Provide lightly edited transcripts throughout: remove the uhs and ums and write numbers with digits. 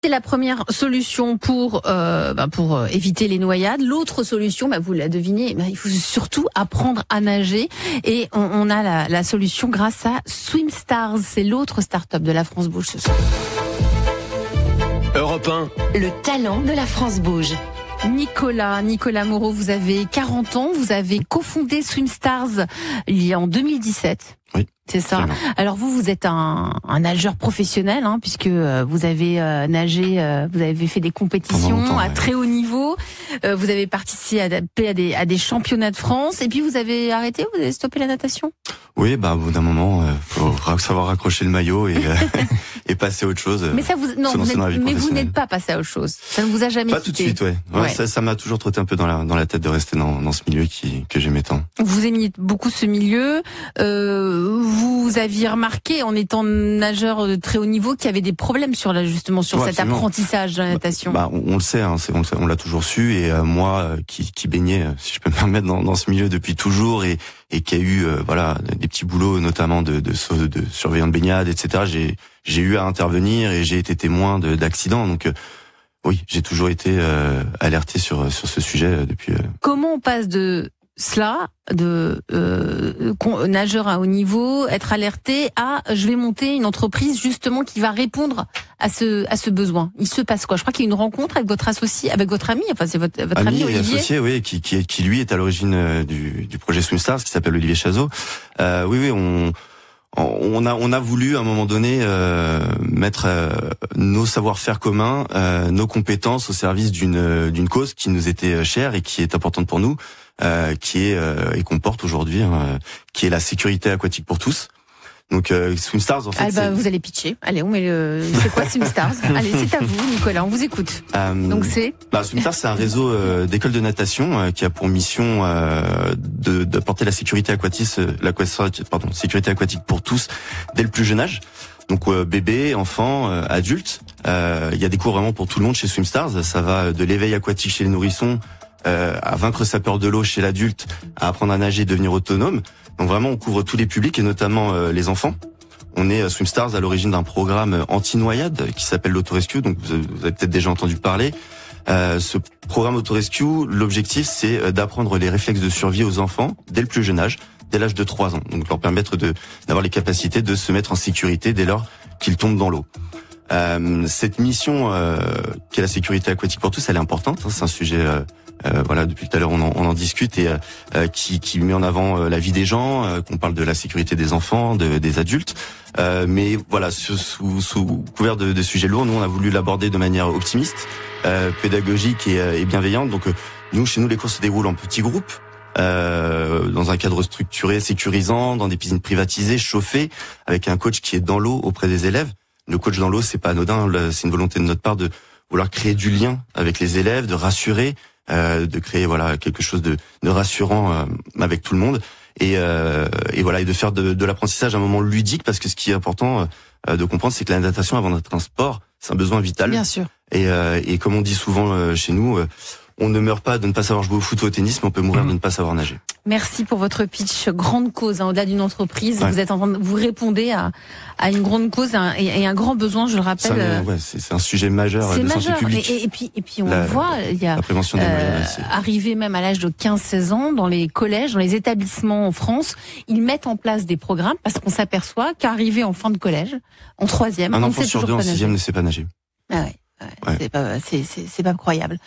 C'est la première solution pour éviter les noyades. L'autre solution, vous la devinez, il faut surtout apprendre à nager. Et on a la solution grâce à SwimStars. C'est l'autre start-up de la France Bouge ce soir. Europe 1. Le talent de la France Bouge. Nicolas Moreau, vous avez 40 ans, vous avez cofondé SwimStars en 2017. Oui. C'est ça. Alors vous êtes un nageur professionnel, puisque vous avez nagé, vous avez fait des compétitions à très haut niveau, vous avez participé à des championnats de France, et puis vous avez arrêté, vous avez stoppé la natation. Oui, au bout d'un moment, faut savoir raccrocher le maillot et passer à autre chose. Mais ça vous n'êtes pas passé à autre chose. Ça ne vous a jamais pas tout de suite, ouais. Ça m'a toujours trotté un peu dans la tête de rester dans ce milieu que j'aimais tant. Vous aimiez beaucoup ce milieu. Vous aviez remarqué, en étant nageur de très haut niveau, qu'il y avait des problèmes sur cet apprentissage de la natation. On le sait, on l'a toujours su. Et moi, qui baignais, si je peux me permettre, dans ce milieu depuis toujours, et qui a eu des petits boulots, notamment de surveillant de baignade, etc. J'ai eu à intervenir et j'ai été témoin d'accidents. Donc oui, j'ai toujours été alerté sur ce sujet depuis. Comment on passe de cela, de nageur à haut niveau, être alerté, à je vais monter une entreprise justement qui va répondre à ce besoin. Il se passe quoi? Je crois qu'il y a une rencontre avec votre associé, avec votre ami, c'est votre ami et Olivier. Associé, oui, qui lui est à l'origine du projet SwimStars, qui s'appelle Olivier Chazot. Oui, on a voulu à un moment donné mettre nos savoir-faire communs, nos compétences au service d'une cause qui nous était chère et qui est importante pour nous, et qu'on porte aujourd'hui, qui est la sécurité aquatique pour tous. Donc SwimStars, en fait, vous allez pitcher. Allez, on met c'est quoi SwimStars? Allez, c'est à vous, Nicolas, on vous écoute. Donc SwimStars, c'est un réseau d'écoles de natation qui a pour mission d'apporter la sécurité aquatique, sécurité aquatique pour tous dès le plus jeune âge. Donc bébés, enfants, adultes. Il y a des cours vraiment pour tout le monde chez SwimStars. Ça va de l'éveil aquatique chez les nourrissons à vaincre sa peur de l'eau chez l'adulte, à apprendre à nager et devenir autonome. Donc vraiment, on couvre tous les publics et notamment les enfants. On est SwimStars à l'origine d'un programme anti-noyade qui s'appelle l'Autorescue, donc vous avez peut-être déjà entendu parler. Ce programme Autorescue, l'objectif, c'est d'apprendre les réflexes de survie aux enfants dès le plus jeune âge, dès l'âge de 3 ans. Donc leur permettre d'avoir les capacités de se mettre en sécurité dès lors qu'ils tombent dans l'eau. Cette mission, qui est la sécurité aquatique pour tous, elle est importante. C'est un sujet, depuis tout à l'heure on en discute, et qui met en avant la vie des gens, qu'on parle de la sécurité des enfants, des adultes. Mais voilà, sous couvert de sujets lourds, nous on a voulu l'aborder de manière optimiste, pédagogique et bienveillante. Donc chez nous, les cours se déroulent en petits groupes. Dans un cadre structuré, sécurisant, dans des piscines privatisées, chauffées, avec un coach qui est dans l'eau auprès des élèves. Le coach dans l'eau, c'est pas anodin, c'est une volonté de notre part de vouloir créer du lien avec les élèves, de rassurer, de créer quelque chose de rassurant avec tout le monde, et de faire de l'apprentissage un moment ludique, parce que ce qui est important de comprendre, c'est que la natation, avant d'être un sport, c'est un besoin vital. Bien sûr. Et comme on dit souvent chez nous, on ne meurt pas de ne pas savoir jouer au foot ou au tennis, mais on peut mourir de ne pas savoir nager. Merci pour votre pitch. Grande cause, au-delà d'une entreprise. Ouais. Vous êtes vous répondez à une grande cause et un grand besoin, je le rappelle. C'est un sujet majeur de santé publique. Et puis on voit, il y a la prévention des noyades, arrivé même à l'âge de 15-16 ans, dans les collèges, dans les établissements en France, ils mettent en place des programmes, parce qu'on s'aperçoit qu'arrivé en fin de collège, en 3e, un enfant sur 2 en 6e ne sait pas nager. Ah ouais. Ouais. C'est pas croyable.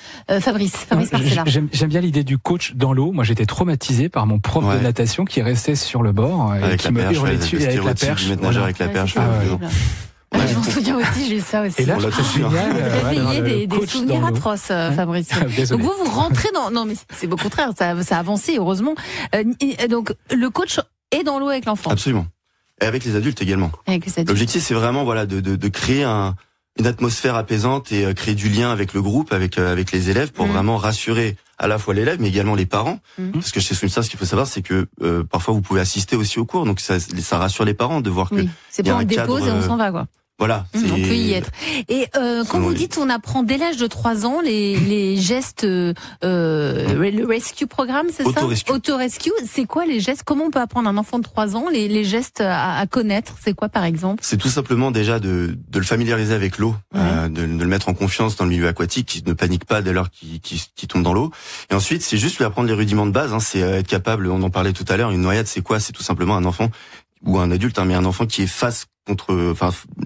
Fabrice Marcella. J'aime bien l'idée du coach dans l'eau. Moi, j'étais traumatisé par mon prof de natation qui restait sur le bord et qui me hurlait dessus avec la perche. Avec la perche. Je m'en souviens aussi, j'ai ça aussi. Et là, c'est génial. Réveiller des souvenirs atroces, Fabrice. Donc vous rentrez dans... Non, mais c'est au contraire, ça a avancé, heureusement. Donc le coach est dans l'eau avec l'enfant. Absolument. Et avec les adultes également. L'objectif, c'est vraiment de créer une atmosphère apaisante et créer du lien avec le groupe, avec les élèves, pour vraiment rassurer à la fois l'élève, mais également les parents. Parce que chez SwimStars, ce qu'il faut savoir, c'est que parfois vous pouvez assister aussi aux cours, donc ça rassure les parents de voir que c'est pas on dépose et on s'en va, quoi. Voilà. On peut y être. Et quand vous dites on apprend dès l'âge de 3 ans les gestes, le rescue programme, c'est ça? Auto-rescue. C'est quoi les gestes? Comment on peut apprendre à un enfant de 3 ans les gestes à connaître? C'est quoi par exemple? C'est tout simplement déjà de le familiariser avec l'eau, de le mettre en confiance dans le milieu aquatique, qu'il ne panique pas dès lors qu'il tombe dans l'eau. Et ensuite, c'est juste lui apprendre les rudiments de base. C'est être capable, on en parlait tout à l'heure, une noyade, c'est quoi? C'est tout simplement un enfant ou un adulte, mais un enfant qui est face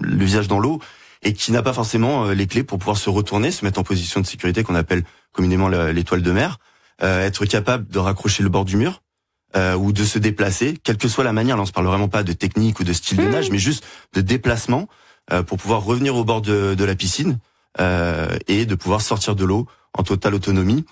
le visage dans l'eau et qui n'a pas forcément les clés pour pouvoir se retourner, se mettre en position de sécurité qu'on appelle communément l'étoile de mer, être capable de raccrocher le bord du mur ou de se déplacer, quelle que soit la manière. Là, on se parle vraiment pas de technique ou de style de nage, mais juste de déplacement pour pouvoir revenir au bord de la piscine et de pouvoir sortir de l'eau en totale autonomie.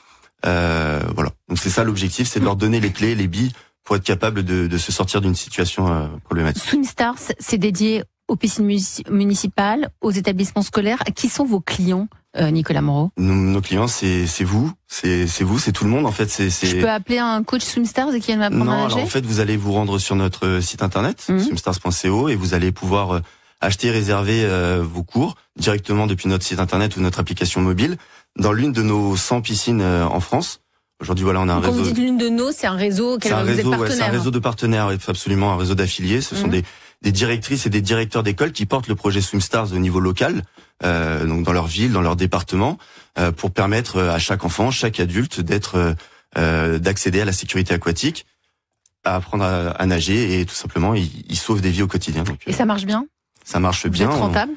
Voilà. Donc c'est ça l'objectif, c'est de leur donner les clés, les billes pour être capable de se sortir d'une situation problématique. SwimStars, c'est dédié aux piscines municipales, aux établissements scolaires. Qui sont vos clients, Nicolas Moreau? Nos clients, c'est vous, c'est tout le monde en fait. Je peux appeler un coach SwimStars et qui vient m'apprendre à nager? Non, alors en fait, vous allez vous rendre sur notre site internet, swimstars.co, et vous allez pouvoir acheter et réserver vos cours directement depuis notre site internet ou notre application mobile dans l'une de nos 100 piscines en France. Aujourd'hui, voilà, on a un réseau. Quand vous dites l'une de nos, c'est un réseau auquel vous êtes partenaire. C'est un réseau de partenaires, absolument, un réseau d'affiliés. Ce sont des directrices et des directeurs d'école qui portent le projet SwimStars au niveau local, donc dans leur ville, dans leur département, pour permettre à chaque enfant, chaque adulte d'accéder à la sécurité aquatique, à apprendre à nager et tout simplement, ils sauvent des vies au quotidien. Donc, et ça marche bien? Ça marche bien. Vous êtes rentable?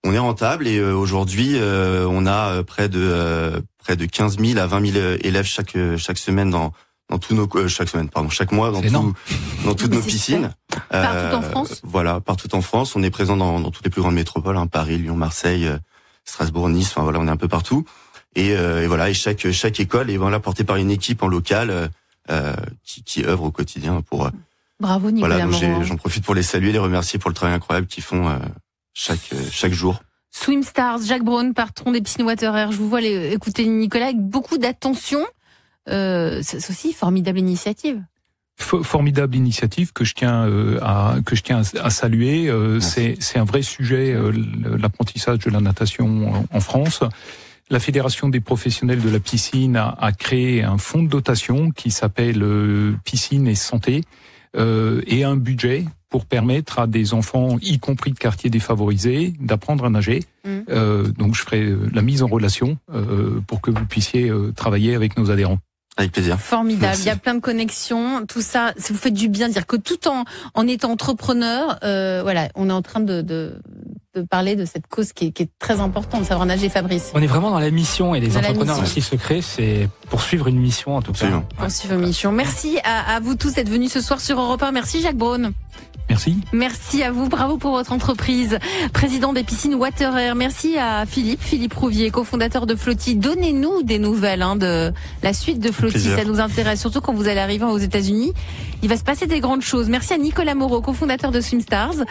On est rentable et aujourd'hui on a près de 15 000 à 20 000 élèves chaque semaine dans tous nos chaque mois dans toutes nos piscines. Partout en France. Voilà, partout en France. On est présent dans toutes les plus grandes métropoles, Paris, Lyon, Marseille, Strasbourg, Nice. Enfin voilà, on est un peu partout. Et voilà, et chaque école est portée par une équipe en local qui œuvre au quotidien pour. Bravo Nicolas Moreau. Voilà, j'en profite pour les saluer, les remercier pour le travail incroyable qu'ils font. Chaque jour. SwimStars, Jacques Braun, patron des piscines Water Air. Je vous vois écouter Nicolas avec beaucoup d'attention. C'est aussi une formidable initiative. Formidable initiative que je tiens à saluer. C'est un vrai sujet, l'apprentissage de la natation en France. La Fédération des professionnels de la piscine a créé un fonds de dotation qui s'appelle Piscine et Santé et un budget pour permettre à des enfants, y compris de quartiers défavorisés, d'apprendre à nager. Donc je ferai la mise en relation pour que vous puissiez travailler avec nos adhérents. Avec plaisir. Formidable. Merci. Il y a plein de connexions. Tout ça, ça vous fait du bien de dire que tout en étant entrepreneur, voilà, on est en train de parler de cette cause qui est très importante, savoir nager, Fabrice. On est vraiment dans la mission et les entrepreneurs qui se créent, c'est poursuivre une mission en tout cas. Poursuivre une mission. Merci à vous tous d'être venus ce soir sur Europe 1. Merci Jacques Braun. Merci. Merci à vous, bravo pour votre entreprise. Président des piscines Water Air. Merci à Philippe Rouvier, cofondateur de Flotti. Donnez-nous des nouvelles de la suite de Flotti, ça nous intéresse, surtout quand vous allez arriver aux États-Unis. Il va se passer des grandes choses. Merci à Nicolas Moreau, cofondateur de SwimStars.